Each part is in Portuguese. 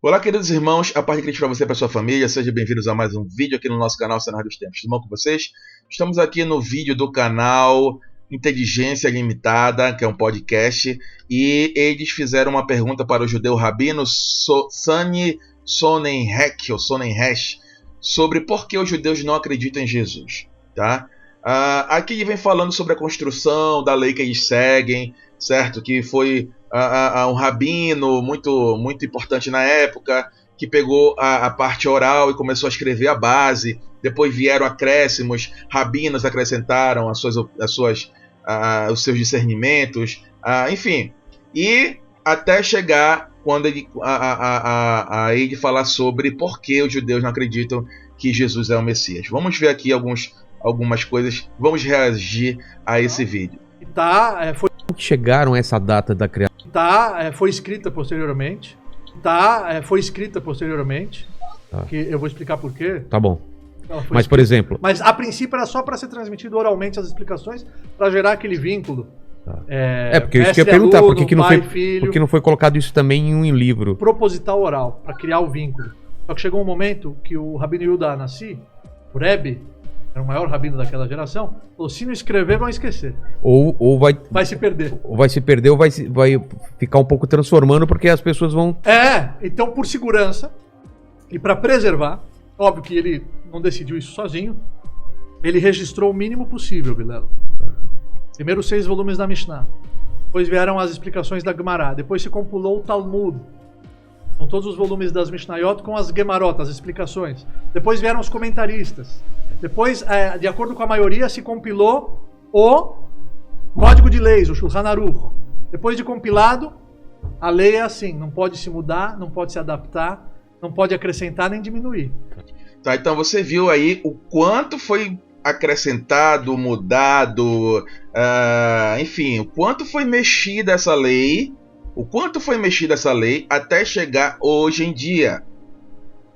Olá, queridos irmãos, a paz de Cristo para você e para sua família. Sejam bem-vindos a mais um vídeo aqui no nosso canal Cenário dos Tempos. Tudo bom com vocês? Estamos aqui no vídeo do canal Inteligência Limitada, que é um podcast, e eles fizeram uma pergunta para o judeu rabino Sani Sonnenhesh sobre por que os judeus não acreditam em Jesus. Tá? Aqui ele vem falando sobre a construção da lei que eles seguem, certo? Que foi um rabino muito importante na época, que pegou a parte oral e começou a escrever a base. Depois vieram acréscimos, rabinos acrescentaram os seus discernimentos, enfim. E até chegar quando ele falar sobre por que os judeus não acreditam que Jesus é o Messias. Vamos ver aqui algumas coisas, vamos reagir a esse vídeo. Chegaram a essa data da criação? Foi escrita posteriormente. Que eu vou explicar por quê. Tá bom. Mas, por exemplo... Mas, a princípio, era só para ser transmitido oralmente as explicações, para gerar aquele vínculo. Tá. Porque isso que eu ia perguntar, aluno, por que não foi colocado isso também em um livro? Proposital oral, para criar o vínculo. Só que chegou um momento que o Rabino Yehuda Anassi, o Rebbe, era o maior rabino daquela geração, falou: se não escrever, vão esquecer. Ou vai se perder. Ou vai se perder, ou vai ficar um pouco transformando, porque as pessoas vão... Então, por segurança e para preservar, óbvio que ele não decidiu isso sozinho, ele registrou o mínimo possível, Vilela. Primeiro 6 volumes da Mishnah, depois vieram as explicações da Gemara, depois se compilou o Talmud, com todos os volumes das Mishnayot com as Gemarot, as explicações. Depois vieram os comentaristas. Depois, de acordo com a maioria, se compilou o Código de Leis, o Shulchan Aruch. Depois de compilado, a lei é assim, não pode se mudar, não pode se adaptar, não pode acrescentar nem diminuir. Tá, então você viu aí o quanto foi acrescentado, mudado, enfim, o quanto foi mexida essa lei, até chegar hoje em dia.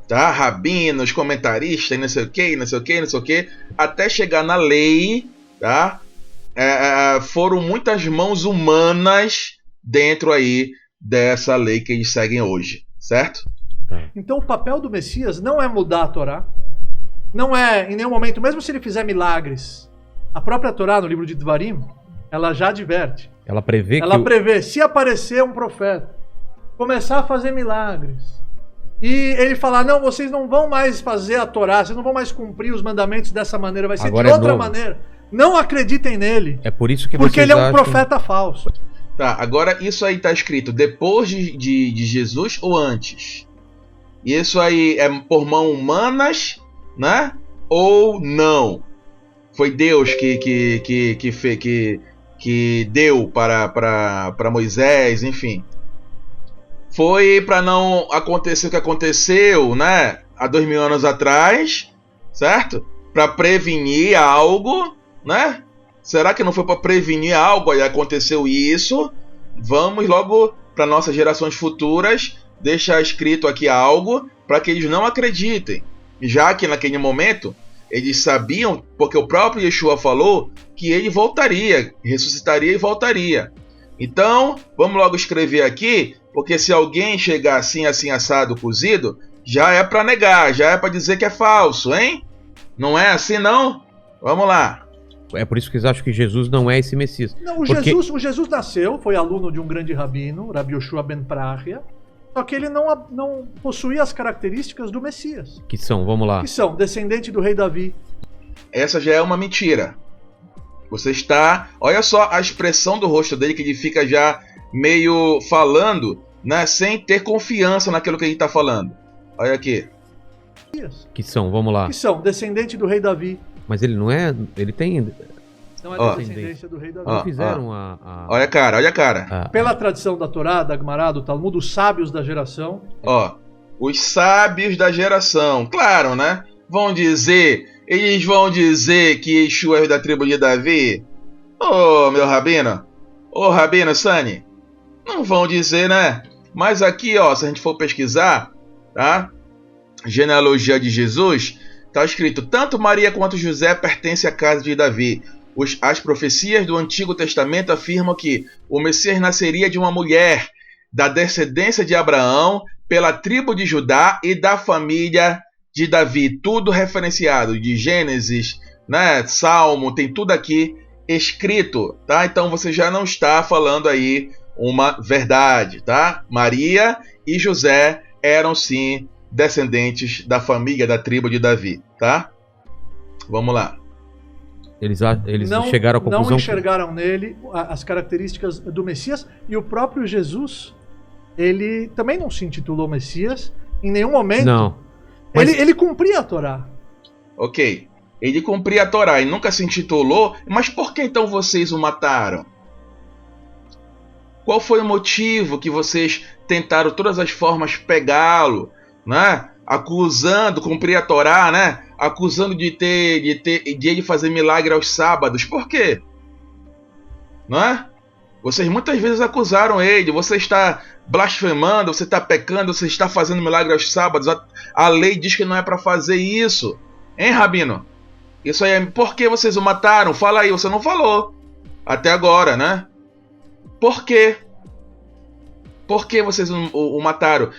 Tá? Rabinos, comentaristas, não sei o que, até chegar na lei, tá? Foram muitas mãos humanas dentro aí dessa lei que eles seguem hoje, certo? Então o papel do Messias não é mudar a Torá, não é em nenhum momento, mesmo se ele fizer milagres. A própria Torá, no livro de Dvarim, ela já adverte. Ela prevê se aparecer um profeta, começar a fazer milagres, e ele falar: não, vocês não vão mais fazer a Torá, vocês não vão mais cumprir os mandamentos dessa maneira, vai ser agora de outra maneira. Não acreditem nele. É por isso que porque ele é um profeta falso. Tá, agora isso aí tá escrito depois de Jesus ou antes? Isso aí é por mãos humanas, né? Ou não? Foi Deus que deu para Moisés, enfim. Foi para não acontecer o que aconteceu, né? Há 2000 anos atrás, certo? Para prevenir algo, né? Será que não foi para prevenir algo e aconteceu isso? Vamos logo para nossas gerações futuras deixar escrito aqui algo para que eles não acreditem. Já que naquele momento eles sabiam, porque o próprio Yeshua falou que ele voltaria, ressuscitaria e voltaria. Então, vamos logo escrever aqui, porque se alguém chegar assim, assado, cozido, já é para negar, já é para dizer que é falso, hein? Não é assim, não? Vamos lá. É por isso que eles acham que Jesus não é esse Messias. Não, o Jesus nasceu, foi aluno de um grande rabino, Rabbi Yoshua ben Prachia, só que ele não possuía as características do Messias. Que são, vamos lá. Que são, descendente do rei Davi. Essa já é uma mentira. Você está... Olha só a expressão do rosto dele, que ele fica já meio falando, né, sem ter confiança naquilo que ele está falando. Olha aqui. Que são, vamos lá. Que são, descendente do rei Davi. Mas ele não é... Ele tem... Não é descendência do rei Davi. Não fizeram Olha a cara. Pela tradição da Torá, da Gemara, do Talmud, os sábios da geração. Os sábios da geração. Claro, né? Eles vão dizer que Yeshua é da tribo de Davi. Meu rabino. Rabino Sani. Não vão dizer, né? Mas aqui, se a gente for pesquisar, tá? Genealogia de Jesus, tá escrito: tanto Maria quanto José pertencem à casa de Davi. As profecias do Antigo Testamento afirmam que o Messias nasceria de uma mulher da descendência de Abraão, pela tribo de Judá e da família de Davi. Tudo referenciado, de Gênesis, né? Salmo, tem tudo aqui escrito, tá? Então você já não está falando aí uma verdade, tá? Maria e José eram sim descendentes da família da tribo de Davi, tá? Vamos lá. Eles chegaram à conclusão não enxergaram nele as características do Messias, e o próprio Jesus, ele também não se intitulou Messias em nenhum momento. Não. Mas... Ele cumpria a Torá. Ok. Ele cumpria a Torá e nunca se intitulou, mas por que então vocês o mataram? Qual foi o motivo que vocês tentaram todas as formas pegá-lo, né? Acusando, cumprir a Torá, né? Acusando de ele fazer milagre aos sábados. Por quê? Não é? Vocês muitas vezes acusaram ele. Você está blasfemando, você está pecando, você está fazendo milagre aos sábados. A lei diz que não é para fazer isso. Hein, Rabino? Isso aí é... Por que vocês o mataram? Fala aí, você não falou. Até agora, né? Por quê? Por que vocês o mataram?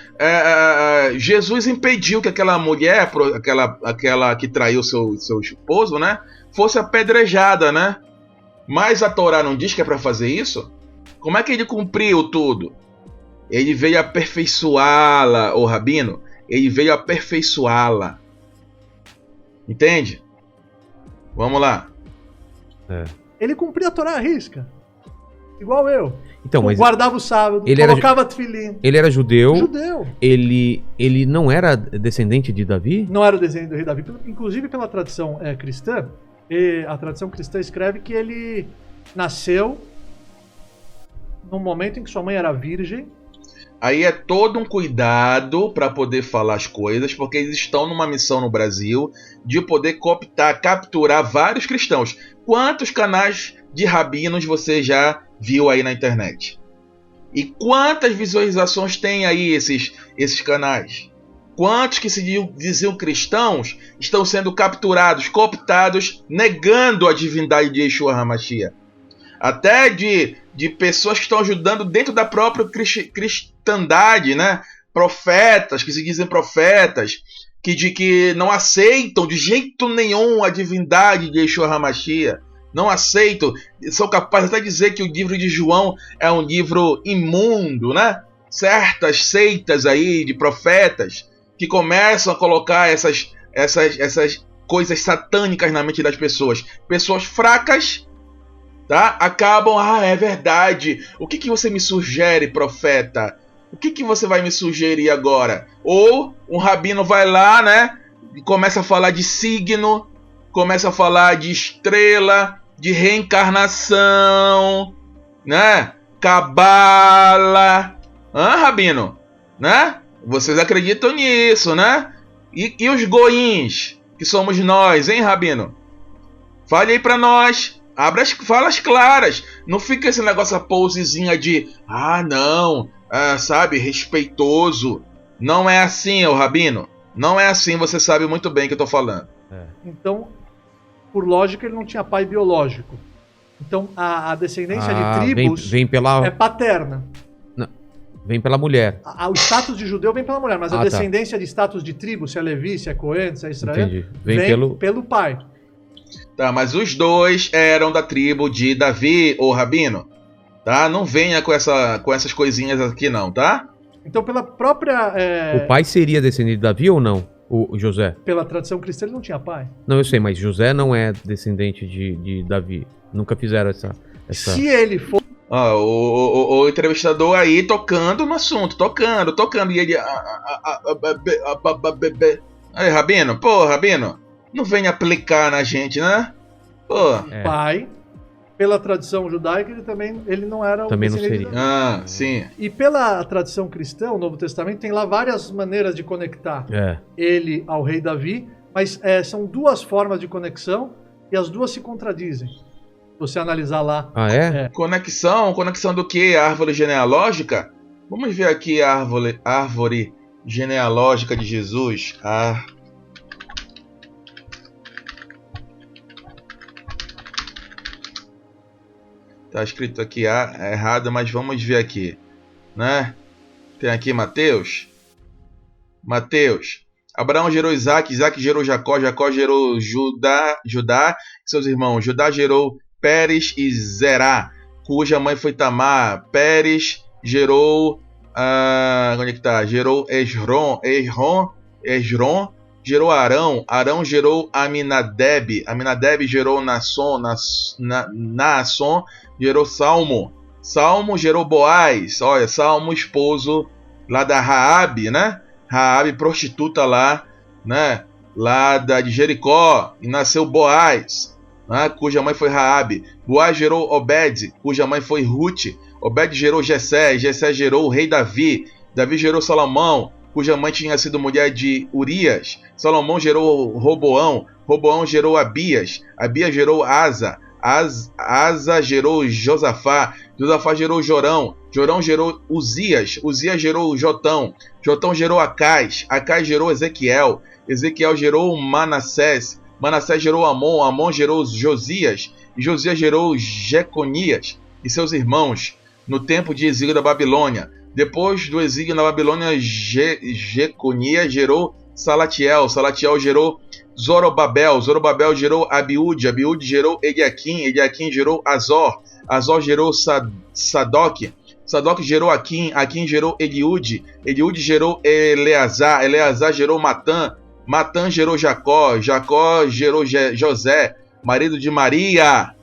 Jesus impediu que aquela mulher, aquela que traiu seu esposo, né, fosse apedrejada, né? Mas a Torá não diz que é para fazer isso? Como é que ele cumpriu tudo? Ele veio aperfeiçoá-la, o Rabino. Ele veio aperfeiçoá-la. Entende? Vamos lá. Ele cumpria a Torá à risca. Igual eu. Então, mas guardava o sábado, colocava tefilim. Ele era judeu. Judeu. Ele não era descendente de Davi? Não era o descendente do rei Davi. Inclusive pela tradição cristã, a tradição cristã escreve que ele nasceu num momento em que sua mãe era virgem. Aí é todo um cuidado para poder falar as coisas, porque eles estão numa missão no Brasil de poder capturar vários cristãos. Quantos canais de rabinos você já viu aí na internet? E quantas visualizações tem aí esses canais? Quantos que se diziam cristãos estão sendo capturados, cooptados, negando a divindade de Yeshua HaMashiach? Até de pessoas que estão ajudando dentro da própria cristandade, né? Profetas, que se dizem profetas, que não aceitam de jeito nenhum a divindade de Yeshua HaMashiach. Não aceitam, são capazes até de dizer que o livro de João é um livro imundo, né? Certas seitas aí de profetas que começam a colocar essas coisas satânicas na mente das pessoas. Pessoas fracas, tá? Acabam, é verdade. O que você me sugere, profeta? O que você vai me sugerir agora? Ou um rabino vai lá, né? E começa a falar de signo, começa a falar de estrela, de reencarnação, né? Cabala. Rabino? Né? Vocês acreditam nisso, né? E os goins, que somos nós, hein, Rabino? Fale aí pra nós. Fala as claras. Não fica esse negócio, a posezinha de não, sabe, respeitoso. Não é assim, ô Rabino. Não é assim, você sabe muito bem o que eu tô falando. Então, por lógica, ele não tinha pai biológico. Então, a descendência de tribos vem pela... é paterna. Não, vem pela mulher. O status de judeu vem pela mulher, mas a descendência de status de tribo, se é Levi, se é Cohen, se é Israel, vem pelo pai. Tá, mas os dois eram da tribo de Davi, ô Rabino. Tá? Não venha com essas coisinhas aqui não, tá? Então, pela própria... O pai seria descendente de Davi ou não? O José? Pela tradição cristã, ele não tinha pai. Não, eu sei, mas José não é descendente de Davi. Nunca fizeram essa... Se ele for... O entrevistador aí tocando no assunto, tocando. E ele... Aí, Rabino, Rabino, não vem aplicar na gente, né? Pai, pela tradição judaica, ele não era também não seria. Sim. E pela tradição cristã, o Novo Testamento tem lá várias maneiras de conectar ele ao rei Davi, mas são duas formas de conexão e as duas se contradizem. Se você analisar lá. Conexão do que? Árvore genealógica? Vamos ver aqui a árvore genealógica de Jesus. Tá escrito aqui errado, mas vamos ver aqui, né? Tem aqui Mateus. Mateus. Abraão gerou Isaac, Isaac gerou Jacó, Jacó gerou Judá e seus irmãos. Judá gerou Pérez e Zerá, cuja mãe foi Tamar. Pérez gerou... onde é que tá? Gerou Esrom gerou Arão. Arão gerou Aminadeb. Aminadeb gerou Naasson. Naasson gerou Salmo. Salmo gerou Boaz. Olha, Salmo, esposo lá da Raabe, né? Raabe, prostituta lá, né? Lá de Jericó. E nasceu Boaz, né? Cuja mãe foi Raabe. Boaz gerou Obed, cuja mãe foi Ruth. Obed gerou Jessé. Jessé gerou o rei Davi. Davi gerou Salomão, cuja mãe tinha sido mulher de Urias. Salomão gerou Roboão. Roboão gerou Abias. Abias gerou Asa. Asa gerou Josafá. Josafá gerou Jorão. Jorão gerou Uzias. Uzias gerou Jotão. Jotão gerou Acais. Acais gerou Ezequiel. Ezequiel gerou Manassés. Manassés gerou Amon. Amon gerou Josias. E Josias gerou Jeconias e seus irmãos no tempo de exílio da Babilônia. Depois do exílio na Babilônia, Jeconias gerou Salatiel. Salatiel gerou Zorobabel. Zorobabel gerou Abiúde. Abiúde gerou Eliaquim. Eliaquim gerou Azor. Azor gerou Sadoc. Sadoc gerou Aquim. Aquim gerou Eliúde. Eliúde gerou Eleazar. Eleazar gerou Matã. Matã gerou Jacó. Jacó gerou José, marido de Maria.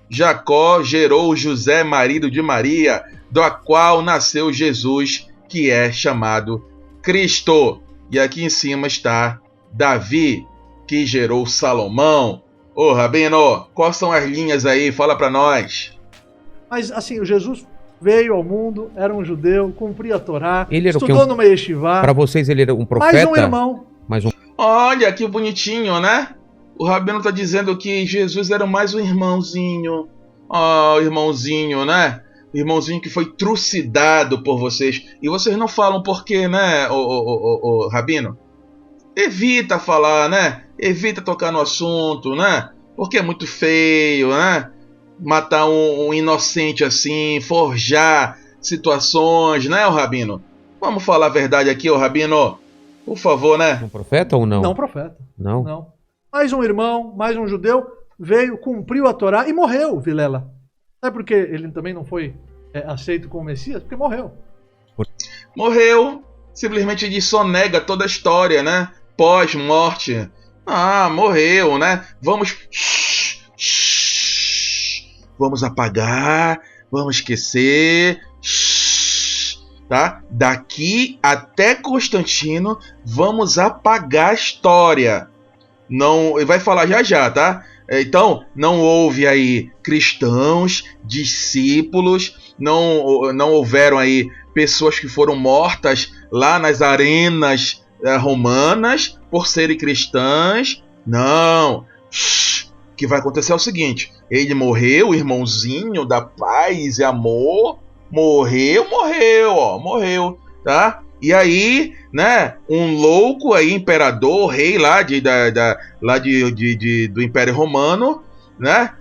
Jacó gerou José, marido de Maria, do qual nasceu Jesus, que é chamado Cristo. E aqui em cima está Davi, que gerou Salomão. Ô, Rabino, quais são as linhas aí? Fala para nós. Mas assim, o Jesus veio ao mundo, era um judeu, cumpria a Torá, ele era estudou numa yeshiva. Para vocês ele era um profeta? Mais um irmão. Olha que bonitinho, né? O Rabino está dizendo que Jesus era mais um irmãozinho. Oh, irmãozinho, né? Irmãozinho que foi trucidado por vocês. E vocês não falam por quê, né, o Rabino? Evita falar, né? Evita tocar no assunto, né? Porque é muito feio, né? Matar um inocente assim, forjar situações, né, o Rabino? Vamos falar a verdade aqui, o Rabino. Por favor, né? Um profeta ou não? Não profeta. Não. Mais um irmão, mais um judeu, veio, cumpriu a Torá e morreu, Vilela. Sabe por que ele também não foi aceito como Messias? Porque morreu. Morreu. Simplesmente ele sonega toda a história, né? Pós-morte. Morreu, né? Vamos apagar, vamos esquecer. Tá? Daqui até Constantino, vamos apagar a história. Não, ele vai falar já, tá? Então, não houve aí cristãos, discípulos, não houveram aí pessoas que foram mortas lá nas arenas romanas por serem cristãs. Não. O que vai acontecer é o seguinte: ele morreu, o irmãozinho da paz e amor, morreu, tá? E aí, né, um louco aí, imperador, rei lá do Império Romano, né,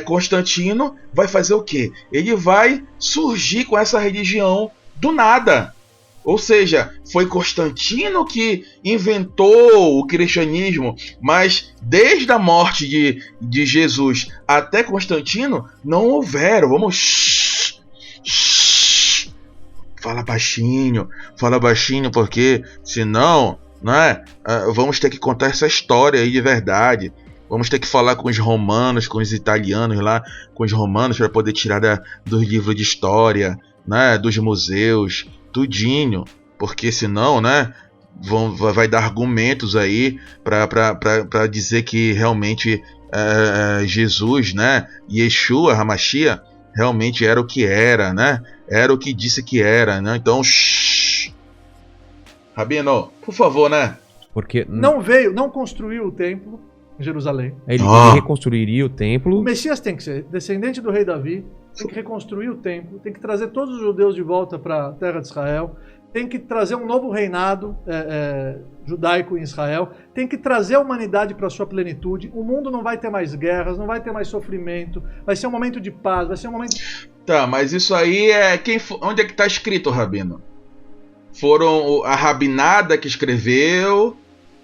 Constantino, vai fazer o quê? Ele vai surgir com essa religião do nada. Ou seja, foi Constantino que inventou o cristianismo, mas desde a morte de Jesus até Constantino, não houveram. Fala baixinho, porque senão, né, vamos ter que contar essa história aí de verdade. Vamos ter que falar com os romanos, com os italianos lá, com os romanos, para poder tirar dos livros de história, né, dos museus, tudinho. Porque senão, né, vai dar argumentos aí para dizer que realmente Jesus, né, Yeshua, Hamashia, realmente era o que era, né? Era o que disse que era, né? Então, Rabino, por favor, né? Porque não construiu o templo em Jerusalém. Ele reconstruiria o templo. O Messias tem que ser descendente do rei Davi, tem que reconstruir o templo, tem que trazer todos os judeus de volta para a terra de Israel, tem que trazer um novo reinado judaico em Israel, tem que trazer a humanidade para a sua plenitude. O mundo não vai ter mais guerras, não vai ter mais sofrimento, vai ser um momento de paz, vai ser um momento... Tá, mas isso aí onde é que está escrito, Rabino? Foram a rabinada que escreveu,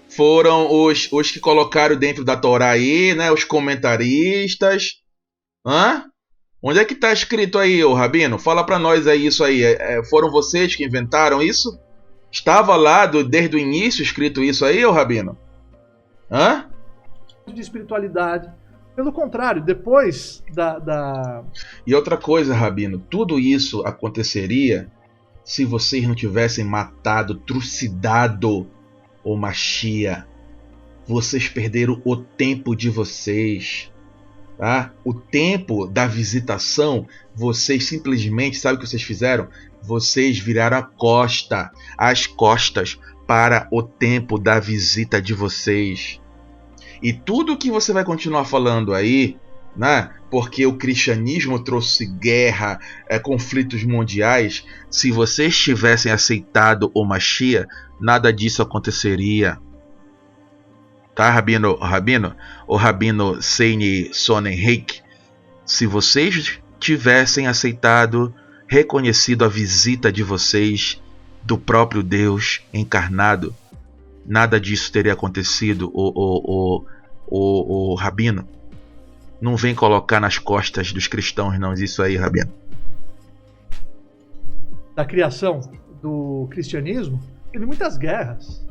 foram os que colocaram dentro da Torá aí, né? Os comentaristas. Hã? Onde é que está escrito aí, ô Rabino? Fala para nós aí isso aí. Foram vocês que inventaram isso? Estava lá desde o início escrito isso aí, ô Rabino? Hã? De espiritualidade. Pelo contrário, depois E outra coisa, Rabino, tudo isso aconteceria se vocês não tivessem matado, trucidado o Mashiach. Vocês perderam o tempo de vocês. Tá? O tempo da visitação, vocês simplesmente, sabe o que vocês fizeram? Vocês viraram as costas para o tempo da visita de vocês. E tudo que você vai continuar falando aí, né? Porque o cristianismo trouxe guerra, conflitos mundiais. Se vocês tivessem aceitado o Mashiach, nada disso aconteceria. Tá, Rabino? O Rabino Seini Sonnenreich, se vocês tivessem aceitado, reconhecido a visita de vocês do próprio Deus encarnado, nada disso teria acontecido. O Rabino, não vem colocar nas costas dos cristãos não isso aí, Rabino. Da criação do cristianismo, teve muitas guerras.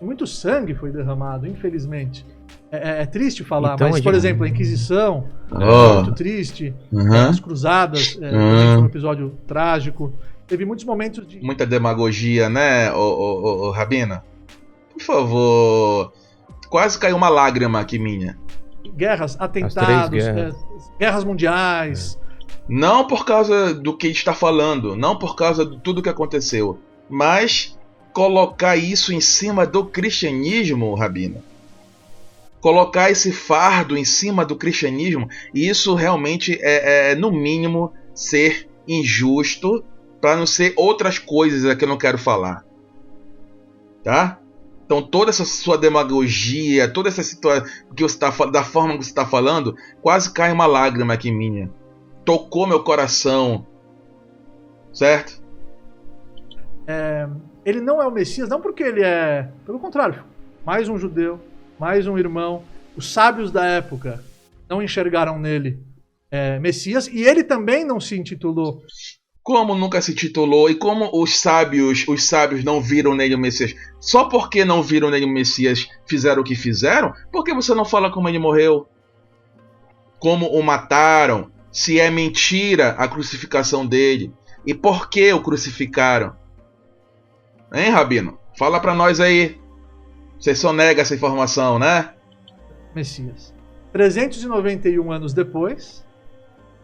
Muito sangue foi derramado, infelizmente. É triste falar, então, mas, por exemplo, a Inquisição, muito triste. As Cruzadas, foi um episódio trágico. Teve muitos momentos de... Muita demagogia, né, o Rabino? Por favor. Quase caiu uma lágrima aqui minha. Guerras, atentados, guerras mundiais. Não por causa do que está falando, não por causa de tudo que aconteceu, mas... colocar isso em cima do cristianismo, Rabino. Colocar esse fardo em cima do cristianismo, isso realmente no mínimo, ser injusto, para não ser outras coisas que eu não quero falar. Tá? Então toda essa sua demagogia, toda essa situação que você da forma que você está falando, quase cai uma lágrima aqui minha. Tocou meu coração. Certo? Ele não é o Messias, não porque ele é... Pelo contrário, mais um judeu, mais um irmão. Os sábios da época não enxergaram nele Messias, e ele também não se intitulou. Como nunca se titulou, e como os sábios não viram nele o Messias? Só porque não viram nele o Messias fizeram o que fizeram? Por que você não fala como ele morreu? Como o mataram? Se é mentira a crucificação dele? E por que o crucificaram? Hein, Rabino? Fala pra nós aí. Você só nega essa informação, né? Messias. 391 anos depois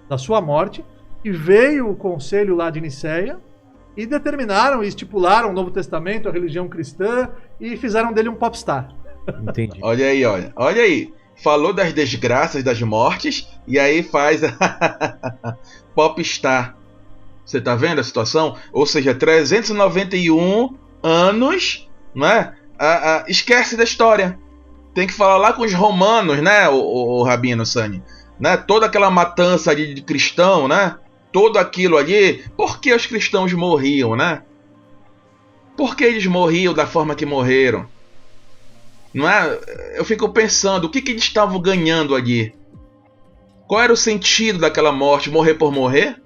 da sua morte, e veio o conselho lá de Nicéia e determinaram e estipularam o Novo Testamento, a religião cristã, e fizeram dele um popstar. Entendi. Olha aí. Falou das desgraças, das mortes, e aí faz popstar. Você tá vendo a situação? Ou seja, 391 anos, né? Esquece da história. Tem que falar lá com os romanos, né, o Rabino Sani? Né? Toda aquela matança ali de cristão, né? Tudo aquilo ali. Por que os cristãos morriam, né? Por que eles morriam da forma que morreram? Não é? Eu fico pensando, o que eles estavam ganhando ali? Qual era o sentido daquela morte? Morrer por morrer?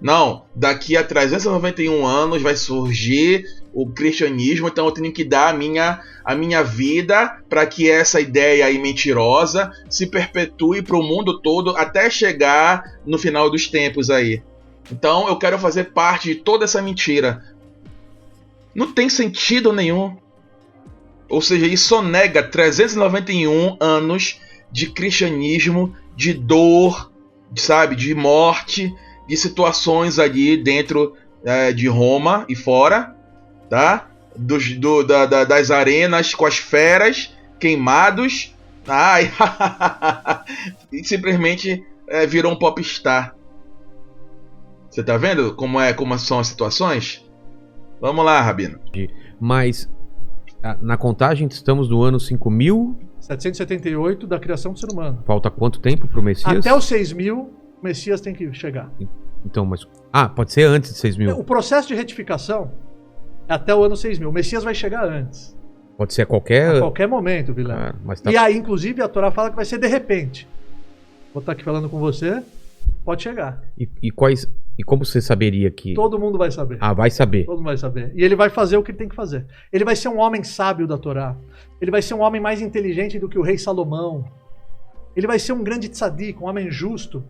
Não, daqui a 391 anos vai surgir o cristianismo, então eu tenho que dar a minha vida para que essa ideia aí mentirosa se perpetue para o mundo todo até chegar no final dos tempos aí. Então eu quero fazer parte de toda essa mentira. Não tem sentido nenhum. Ou seja, isso só nega 391 anos de cristianismo, de dor, sabe, de morte, de situações ali dentro de Roma e fora, tá? Das arenas com as feras queimados, e simplesmente virou um popstar. Você tá vendo como são as situações? Vamos lá, Rabino. Mas na contagem estamos no ano 778 da criação do ser humano. Falta quanto tempo pro Messias? Até os 6.000, o Messias tem que chegar. Então, mas... pode ser antes de 6.000. O processo de retificação Até o ano 6000. O Messias vai chegar antes. Pode ser a qualquer momento, Vilela. Mas tá... E aí, inclusive, a Torá fala que vai ser de repente. Vou estar aqui falando com você, pode chegar. E como você saberia que... Todo mundo vai saber. Ah, vai saber. Todo mundo vai saber. E ele vai fazer o que ele tem que fazer. Ele vai ser um homem sábio da Torá. Ele vai ser um homem mais inteligente do que o rei Salomão. Ele vai ser um grande tzadik, um homem justo.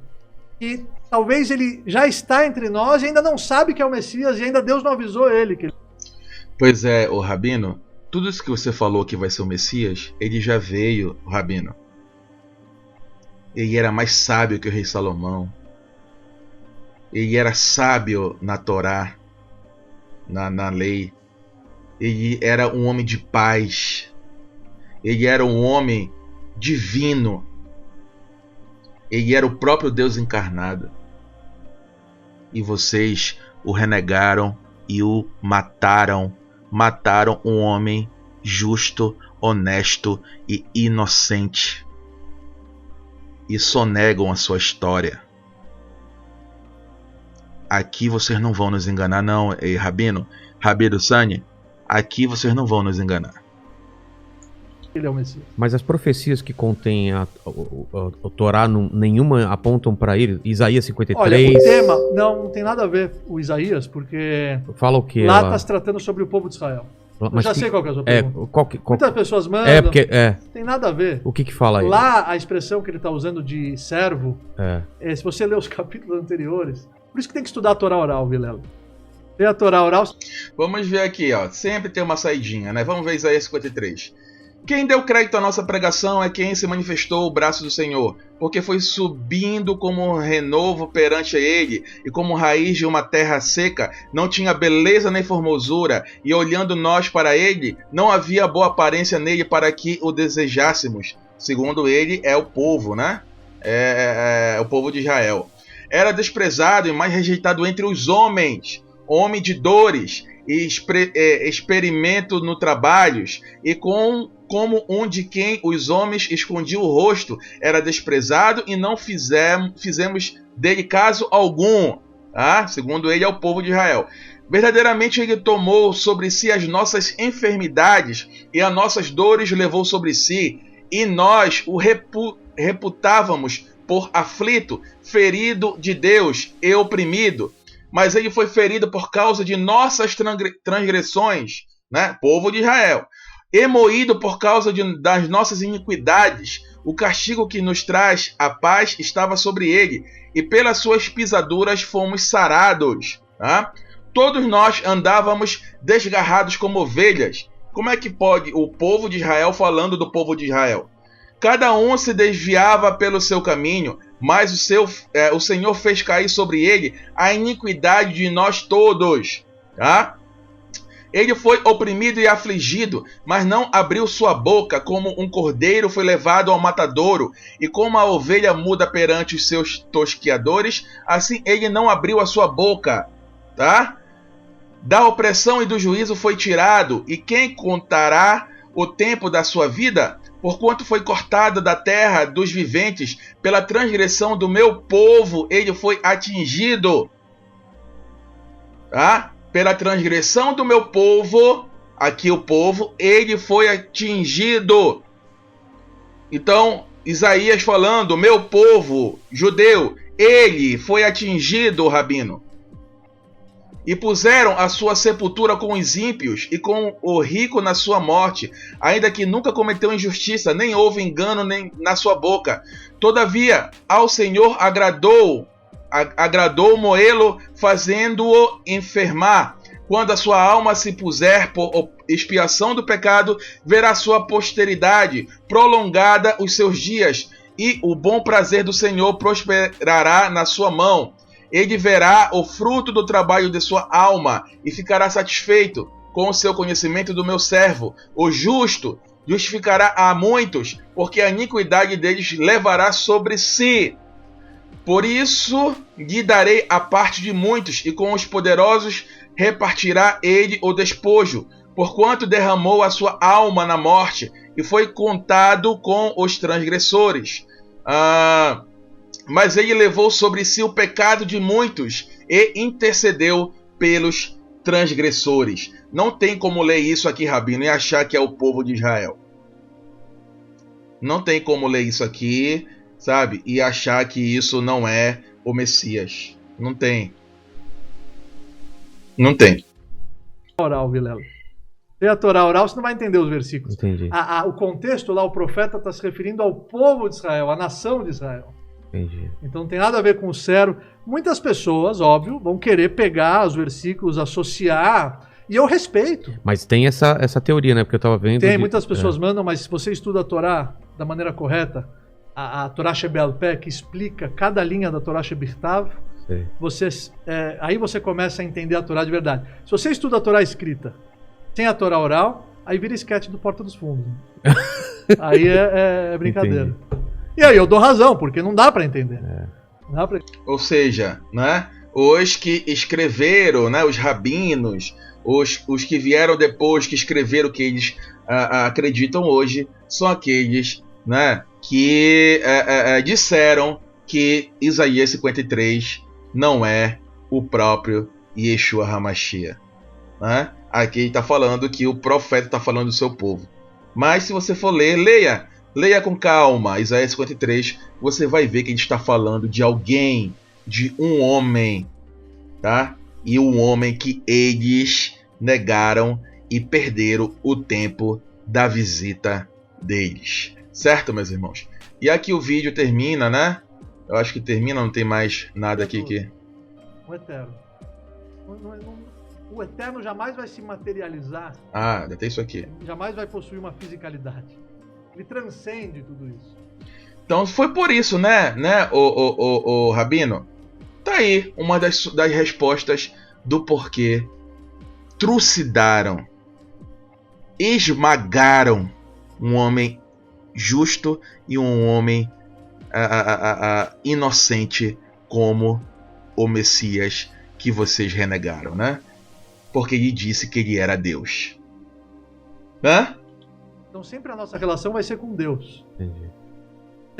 E talvez ele já está entre nós e ainda não sabe que é o Messias e ainda Deus não avisou ele. Pois é, o Rabino, tudo isso que você falou que vai ser o Messias, ele já veio, o Rabino. Ele era mais sábio que o rei Salomão. Ele era sábio na Torá, na lei. Ele era um homem de paz. Ele era um homem divino. Ele era o próprio Deus encarnado. E vocês o renegaram e o mataram. Mataram um homem justo, honesto e inocente. E sonegam a sua história. Aqui vocês não vão nos enganar, não, Rabino Sani. Aqui vocês não vão nos enganar. Ele é o Messias. Mas as profecias que contêm o Torá, nenhuma apontam para ele? Isaías 53... Olha, o tema não tem nada a ver o Isaías, porque fala o que lá está se tratando sobre o povo de Israel. Mas eu já sei qual que é a sua pergunta. Muitas pessoas mandam, não tem nada a ver. O que fala aí? Lá a expressão que ele está usando de servo, se você ler os capítulos anteriores, por isso que tem que estudar a Torá oral, Vilela. Tem a Torá oral... Vamos ver aqui, ó. Sempre tem uma saidinha, né? Vamos ver Isaías 53. Quem deu crédito à nossa pregação é quem se manifestou o braço do Senhor, porque foi subindo como um renovo perante ele, e como raiz de uma terra seca, não tinha beleza nem formosura, e olhando nós para ele, não havia boa aparência nele para que o desejássemos. Segundo ele, é o povo, né? É o povo de Israel. Era desprezado e mais rejeitado entre os homens, homem de dores, e experimento no trabalhos, e como um de quem os homens escondiam o rosto, era desprezado e não fizemos dele caso algum. Segundo ele, é o povo de Israel. Verdadeiramente ele tomou sobre si as nossas enfermidades e as nossas dores levou sobre si, e nós o reputávamos por aflito, ferido de Deus e oprimido. Mas ele foi ferido por causa de nossas transgressões, né? Povo de Israel. E moído por causa das nossas iniquidades. O castigo que nos traz a paz estava sobre ele, e pelas suas pisaduras fomos sarados. Tá? Todos nós andávamos desgarrados como ovelhas. Como é que pode o povo de Israel falando do povo de Israel? Cada um se desviava pelo seu caminho, mas o Senhor fez cair sobre ele a iniquidade de nós todos. Tá? Ele foi oprimido e afligido, mas não abriu sua boca. Como um cordeiro foi levado ao matadouro, e como a ovelha muda perante os seus tosqueadores, assim ele não abriu a sua boca. Tá? Da opressão e do juízo foi tirado, e quem contará o tempo da sua vida? Porquanto foi cortado da terra dos viventes, pela transgressão do meu povo ele foi atingido. Tá? Pela transgressão do meu povo, aqui o povo, ele foi atingido. Então, Isaías falando, meu povo judeu, ele foi atingido, Rabino. E puseram a sua sepultura com os ímpios e com o rico na sua morte, ainda que nunca cometeu injustiça, nem houve engano nem na sua boca. Todavia, ao Senhor agradou moê-lo, fazendo-o enfermar. Quando a sua alma se puser por expiação do pecado, verá sua posteridade prolongada os seus dias, e o bom prazer do Senhor prosperará na sua mão. Ele verá o fruto do trabalho de sua alma e ficará satisfeito com o seu conhecimento do meu servo. O justo justificará a muitos, porque a iniquidade deles levará sobre si. Por isso lhe darei a parte de muitos, e com os poderosos repartirá ele o despojo, porquanto derramou a sua alma na morte, e foi contado com os transgressores. Mas ele levou sobre si o pecado de muitos, e intercedeu pelos transgressores. Não tem como ler isso aqui, Rabino, e achar que é o povo de Israel. Não tem como ler isso aqui, sabe, e achar que isso não é o Messias. Não tem. Não tem. Oral, Vilela. Tem a Torá oral, você não vai entender os versículos. Entendi. O contexto lá, o profeta está se referindo ao povo de Israel, à nação de Israel. Entendi. Então não tem nada a ver com o cero. Muitas pessoas, óbvio, vão querer pegar os versículos, associar, e eu respeito. Mas tem essa teoria, né? Porque eu tava vendo... Tem, muitas pessoas mandam, mas se você estuda a Torá da maneira correta, a Torá Shebel Pé, que explica cada linha da Torá Shebirtav, aí você começa a entender a Torá de verdade. Se você estuda a Torá escrita sem a Torá oral, aí vira esquete do Porta dos Fundos. Aí é brincadeira. Entendi. E aí eu dou razão, porque não dá para entender. Não dá pra... Ou seja, né, os que escreveram, né, os rabinos, os que vieram depois, que escreveram o que eles acreditam hoje, são aqueles, né, que disseram que Isaías 53 não é o próprio Yeshua HaMashiach, né? Aqui está falando que o profeta está falando do seu povo. Mas se você for ler, leia com calma Isaías 53, você vai ver que ele está falando de alguém, de um homem, tá? E um homem que eles negaram e perderam o tempo da visita deles. Certo, meus irmãos? E aqui o vídeo termina, né? Eu acho que termina, não tem mais nada aqui que... O Eterno. O Eterno jamais vai se materializar. Ainda tem isso aqui. Jamais vai possuir uma fisicalidade. Ele transcende tudo isso. Então foi por isso, né, o Rabino? Tá aí uma das respostas do porquê trucidaram, esmagaram um homem justo e um homem inocente como o Messias que vocês renegaram, né? Porque ele disse que ele era Deus. Hã? Então sempre a nossa relação vai ser com Deus. Entendi.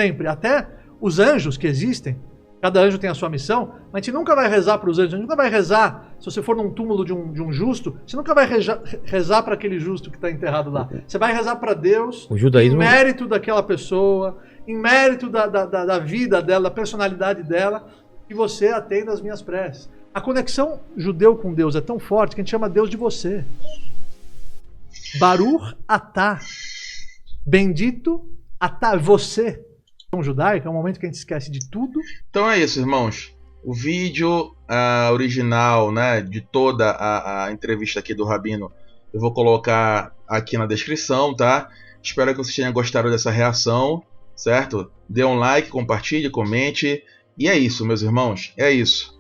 Sempre. Até os anjos que existem, cada anjo tem a sua missão, mas a gente nunca vai rezar para os anjos, a gente nunca vai rezar, se você for num túmulo de um justo, você nunca vai rezar para aquele justo que está enterrado lá. Você vai rezar para Deus, o judaísmo... em mérito daquela pessoa, em mérito da vida dela, da personalidade dela, que você atenda as minhas preces. A conexão judeu com Deus é tão forte que a gente chama Deus de você. Baruch atah. Bendito atah, você. Então, judaico é um momento que a gente esquece de tudo. Então é isso, irmãos. O vídeo original, né, de toda a entrevista aqui do Rabino, eu vou colocar aqui na descrição, tá? Espero que vocês tenham gostado dessa reação, certo? Dê um like, compartilhe, comente. E é isso, meus irmãos. É isso.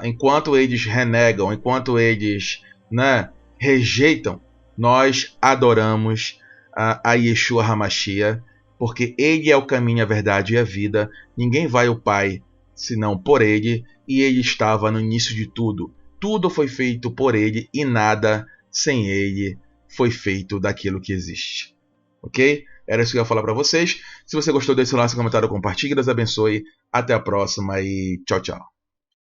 Enquanto eles renegam, enquanto eles, né, rejeitam, nós adoramos a Yeshua HaMashiach, porque ele é o caminho, a verdade e a vida. Ninguém vai ao Pai senão por ele, e ele estava no início de tudo. Tudo foi feito por ele e nada sem ele foi feito daquilo que existe. Ok? Era isso que eu ia falar para vocês. Se você gostou, deixe seu like, seu comentário, compartilhe. Deus abençoe. Até a próxima e tchau, tchau.